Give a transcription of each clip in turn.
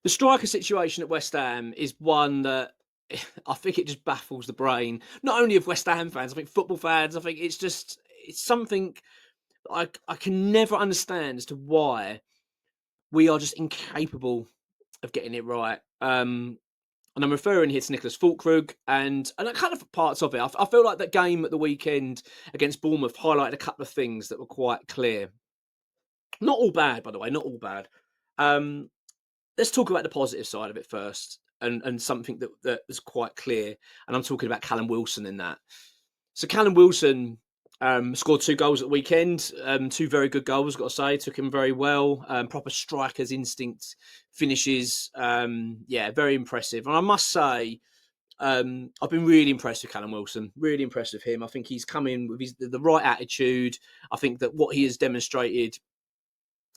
The striker situation at West Ham is one that I think it just baffles the brain, not only of West Ham fans, I think football fans. I think it's something I can never understand as to why we are just incapable of getting it right. And I'm referring here to Niclas Fullkrug and kind of parts of it. I feel like that game at the weekend against Bournemouth highlighted a couple of things that were quite clear. Not all bad, by the way, not all bad. Let's talk about the positive side of it first, and something that was quite clear. And I'm talking about Callum Wilson in that. So Callum Wilson scored 2 goals at the weekend, 2 very good goals, got to say. Took him very well. Proper striker's instinct finishes. Yeah, very impressive. And I must say, I've been really impressed with Callum Wilson. Really impressed with him. I think he's come in with the right attitude. I think that what he has demonstrated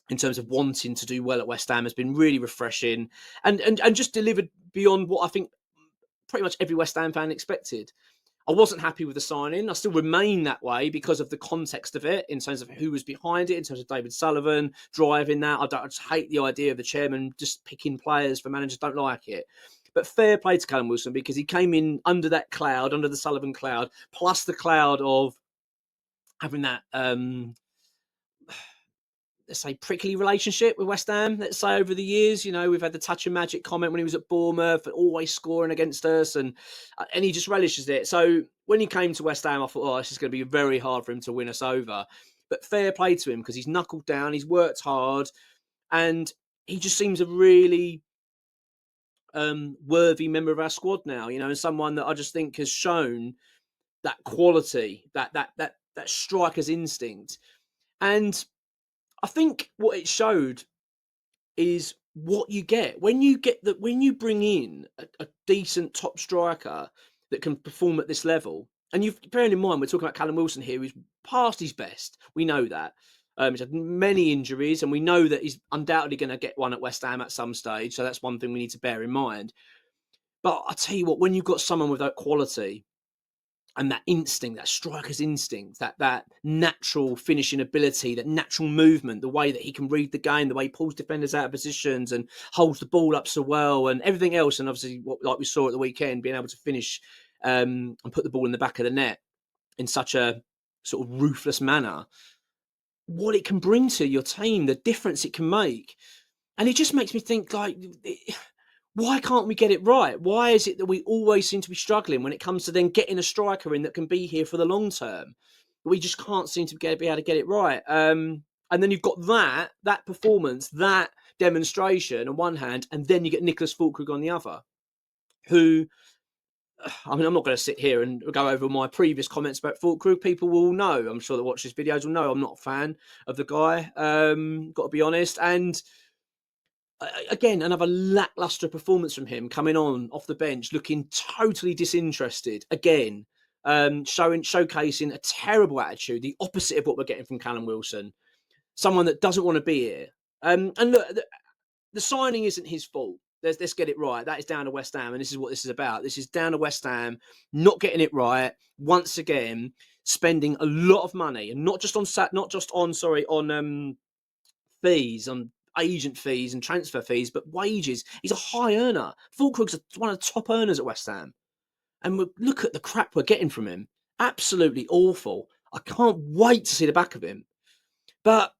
in terms of wanting to do well at West Ham has been really refreshing and just delivered beyond what I think pretty much every West Ham fan expected. I wasn't happy with the signing. I still remain that way because of the context of it, in terms of who was behind it, in terms of David Sullivan driving that. I just hate the idea of the chairman just picking players for managers. Don't like it. But fair play to Callum Wilson, because he came in under that cloud, under the Sullivan cloud, plus the cloud of having that let's say, prickly relationship with West Ham, let's say, over the years. You know, we've had the touch of magic comment when he was at Bournemouth, always scoring against us, and he just relishes it. So when he came to West Ham, I thought, oh, this is going to be very hard for him to win us over. But fair play to him, because he's knuckled down, he's worked hard, and he just seems a really worthy member of our squad now, you know, and someone that I just think has shown that quality, that striker's instinct. And I think what it showed is what you get when you bring in a decent top striker that can perform at this level. And you've bearing in mind, we're talking about Callum Wilson here, who's past his best. We know that. He's had many injuries, and we know that he's undoubtedly going to get one at West Ham at some stage. So that's one thing we need to bear in mind. But I tell you what, when you've got someone with that quality and that instinct, that striker's instinct, that natural finishing ability, that natural movement, the way that he can read the game, the way he pulls defenders out of positions and holds the ball up so well, and everything else, and obviously, like we saw at the weekend, being able to finish and put the ball in the back of the net in such a sort of ruthless manner, what it can bring to your team, the difference it can make. And it just makes me think, like, why can't we get it right? Why is it that we always seem to be struggling when it comes to then getting a striker in that can be here for the long term? We just can't seem to be able to get it right. And then you've got that performance, that demonstration on one hand, and then you get Niclas Fullkrug on the other, who, I mean, I'm not going to sit here and go over my previous comments about Fullkrug. People will know, I'm sure that watch these videos will know I'm not a fan of the guy, got to be honest. And again, another lackluster performance from him, coming on off the bench, looking totally disinterested. Again, showcasing a terrible attitude, the opposite of what we're getting from Callum Wilson. Someone that doesn't want to be here. And look, the signing isn't his fault. Let's get it right. That is down to West Ham, and this is what this is about. This is down to West Ham not getting it right once again, spending a lot of money, and not just on fees, on agent fees and transfer fees, but wages. He's a high earner. Fullkrug's one of the top earners at West Ham. And look at the crap we're getting from him. Absolutely awful. I can't wait to see the back of him. But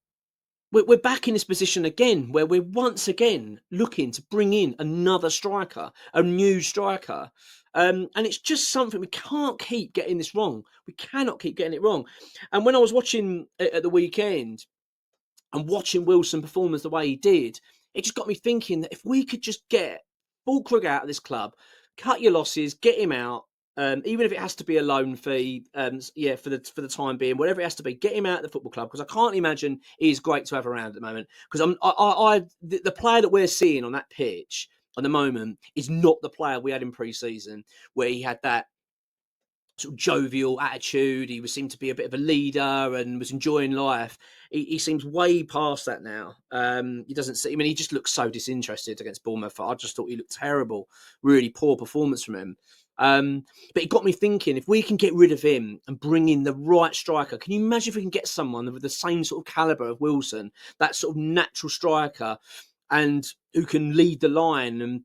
we're back in this position again, where we're once again looking to bring in another striker, a new striker. And it's just something, we can't keep getting this wrong. We cannot keep getting it wrong. And when I was watching it at the weekend, and watching Wilson perform as the way he did, it just got me thinking that if we could just get Fulkrug out of this club, cut your losses, get him out, even if it has to be a loan fee, for the time being, whatever it has to be, get him out of the football club, because I can't imagine he's great to have around at the moment. Because the player that we're seeing on that pitch at the moment is not the player we had in pre-season, where he had that sort of jovial attitude. He seemed to be a bit of a leader and was enjoying life. He seems way past that now. He doesn't see. I mean, he just looks so disinterested against Bournemouth. I just thought he looked terrible. Really poor performance from him. But it got me thinking, if we can get rid of him and bring in the right striker, can you imagine if we can get someone with the same sort of calibre of Wilson, that sort of natural striker, and who can lead the line, and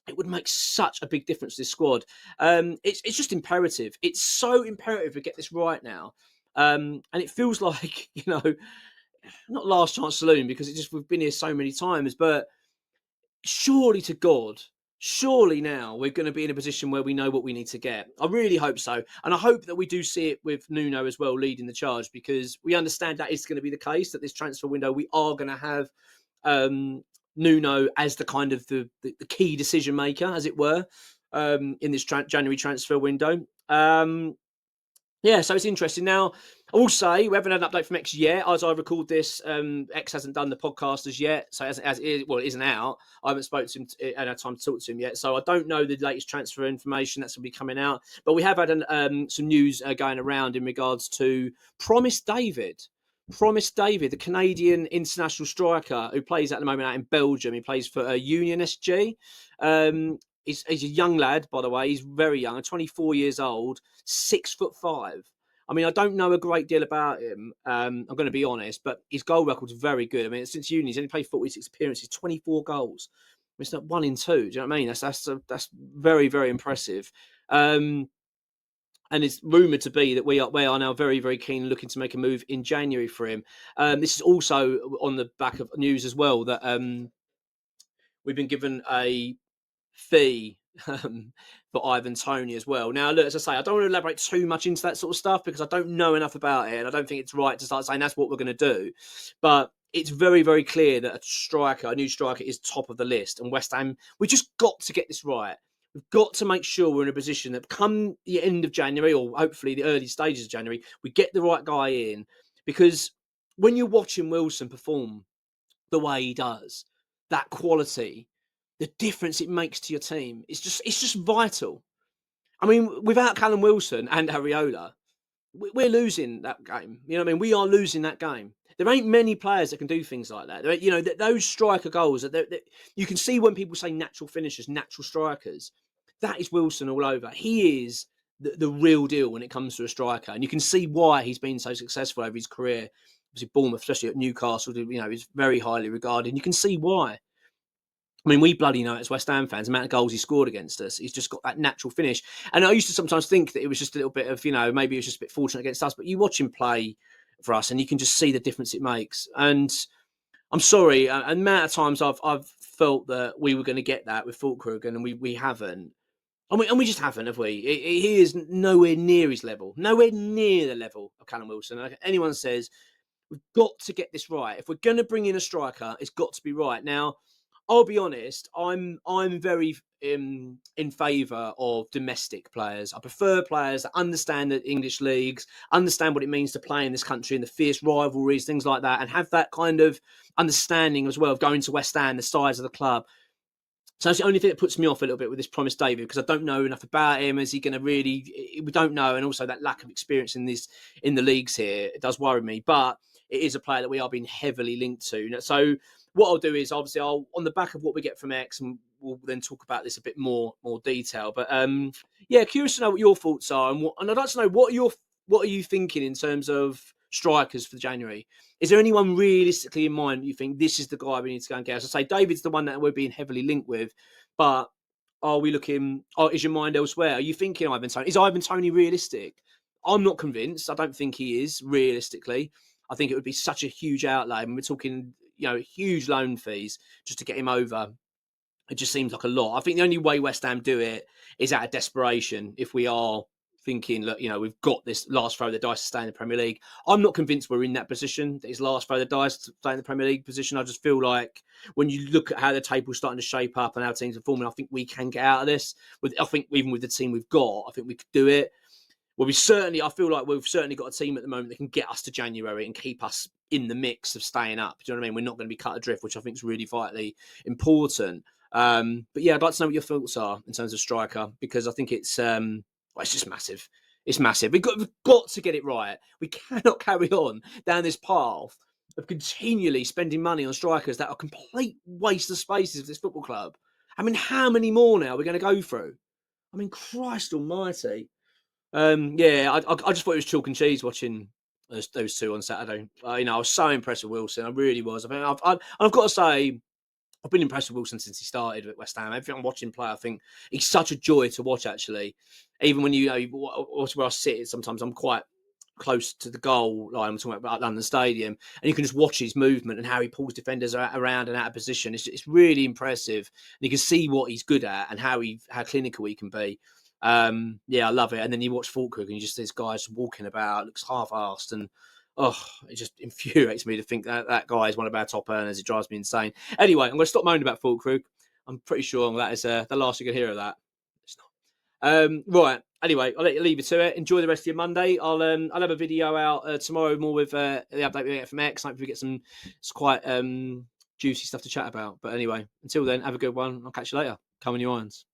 it would make such a big difference to this squad. It's just imperative. It's so imperative to get this right now. And it feels like, not last chance saloon, because we've been here so many times, but surely to God, surely now we're going to be in a position where we know what we need to get. I really hope so. And I hope that we do see it with Nuno as well leading the charge, because we understand that is going to be the case, that this transfer window, we are going to have Nuno as the kind of the key decision maker, as it were, in this January transfer window. Yeah, so it's interesting. Now, I will say we haven't had an update from X yet. As I record this, X hasn't done the podcast as yet, so it isn't out. I haven't spoken to him and had time to talk to him yet, so I don't know the latest transfer information that's going to be coming out. But we have had some news going around in regards to Promise David. Promise David, the Canadian international striker who plays at the moment out in Belgium. He plays for Union SG. He's a young lad, by the way. He's very young, 24 years old, 6'5". I mean, I don't know a great deal about him. I'm going to be honest, but his goal record's very good. I mean, since uni, he's only played 46 appearances, 24 goals. It's not 1 in 2. Do you know what I mean? That's very, very impressive. And it's rumoured to be that we are now very, very keen, looking to make a move in January for him. This is also on the back of news as well that we've been given a fee for Ivan Toney as well. Now, look, as I say, I don't want to elaborate too much into that sort of stuff because I don't know enough about it, and I don't think it's right to start saying that's what we're going to do. But it's very, very clear that a new striker, is top of the list, and West Ham, we just got to get this right. We've got to make sure we're in a position that come the end of January, or hopefully the early stages of January, we get the right guy in. Because when you're watching Wilson perform the way he does, that quality, the difference it makes to your team, it's just vital. I mean, without Callum Wilson and Areola, we're losing that game. You know what I mean? We are losing that game. There ain't many players that can do things like that. Those striker goals, you can see when people say natural finishers, natural strikers, that is Wilson all over. He is the real deal when it comes to a striker. And you can see why he's been so successful over his career. Obviously, Bournemouth, especially at Newcastle, he's very highly regarded. And you can see why. I mean, we bloody know it as West Ham fans, the amount of goals he scored against us. He's just got that natural finish. And I used to sometimes think that it was just a little bit of, maybe it was just a bit fortunate against us. But you watch him play for us and you can just see the difference it makes. And I'm sorry, an amount of times I've felt that we were going to get that with Fullkrug, and we haven't. And we just haven't, have we? He is nowhere near his level. Nowhere near the level of Callum Wilson. Like anyone says, we've got to get this right. If we're going to bring in a striker, it's got to be right. Now, I'll be honest, I'm very in favour of domestic players. I prefer players that understand the English leagues, understand what it means to play in this country and the fierce rivalries, things like that, and have that kind of understanding as well of going to West Ham, the size of the club. So that's the only thing that puts me off a little bit with this Promise David, because I don't know enough about him. Is he going to really? We don't know, and also that lack of experience in the leagues here, it does worry me. But it is a player that we are being heavily linked to. So what I'll do is, obviously, I'll on the back of what we get from X, and we'll then talk about this a bit more detail. But yeah, curious to know what your thoughts are, and I'd like to know what are you thinking in terms of strikers for January. Is there anyone realistically in mind you think this is the guy we need to go and get? As I say, David's the one that we're being heavily linked with, but are we looking? Is your mind elsewhere? Are you thinking Ivan Toney? Is Ivan Toney realistic? I'm not convinced. I don't think he is realistically. I think it would be such a huge outlay. And we're talking, huge loan fees just to get him over. It just seems like a lot. I think the only way West Ham do it is out of desperation. If we are thinking, look, we've got this last throw of the dice to stay in the Premier League. I'm not convinced we're in that position, that it's last throw of the dice to stay in the Premier League position. I just feel like when you look at how the table's starting to shape up and how teams are forming, I think we can get out of this. I think even with the team we've got, I think we could do it. Well, I feel like we've certainly got a team at the moment that can get us to January and keep us in the mix of staying up. Do you know what I mean? We're not going to be cut adrift, which I think is really vitally important. But yeah, I'd like to know what your thoughts are in terms of striker, because I think it's just massive. It's massive. We've got to get it right. We cannot carry on down this path of continually spending money on strikers that are complete waste of spaces of this football club. I mean, how many more now are we going to go through? I mean, Christ almighty. Yeah, I just thought it was chalk and cheese watching those two on Saturday. I was so impressed with Wilson. I really was. I mean, I've got to say, I've been impressed with Wilson since he started at West Ham. Everything I'm watching play, I think he's such a joy to watch. Actually, even when you know where I sit, sometimes I'm quite close to the goal line. I'm talking about London Stadium, and you can just watch his movement and how he pulls defenders around and out of position. It's really impressive. And you can see what he's good at and how clinical he can be. Yeah, I love it. And then you watch Fullkrug and you just see this guy's walking about, looks half-assed, and it just infuriates me to think that guy is one of our top earners. It drives me insane. Anyway, I'm going to stop moaning about Fullkrug. I'm pretty sure that is the last you can hear of that. It's not. Right. Anyway, I'll let you leave it to it. Enjoy the rest of your Monday. I'll have a video out tomorrow more with the update we get from X. Hopefully we get some quite juicy stuff to chat about. But anyway, until then, have a good one. I'll catch you later. Come on, your irons.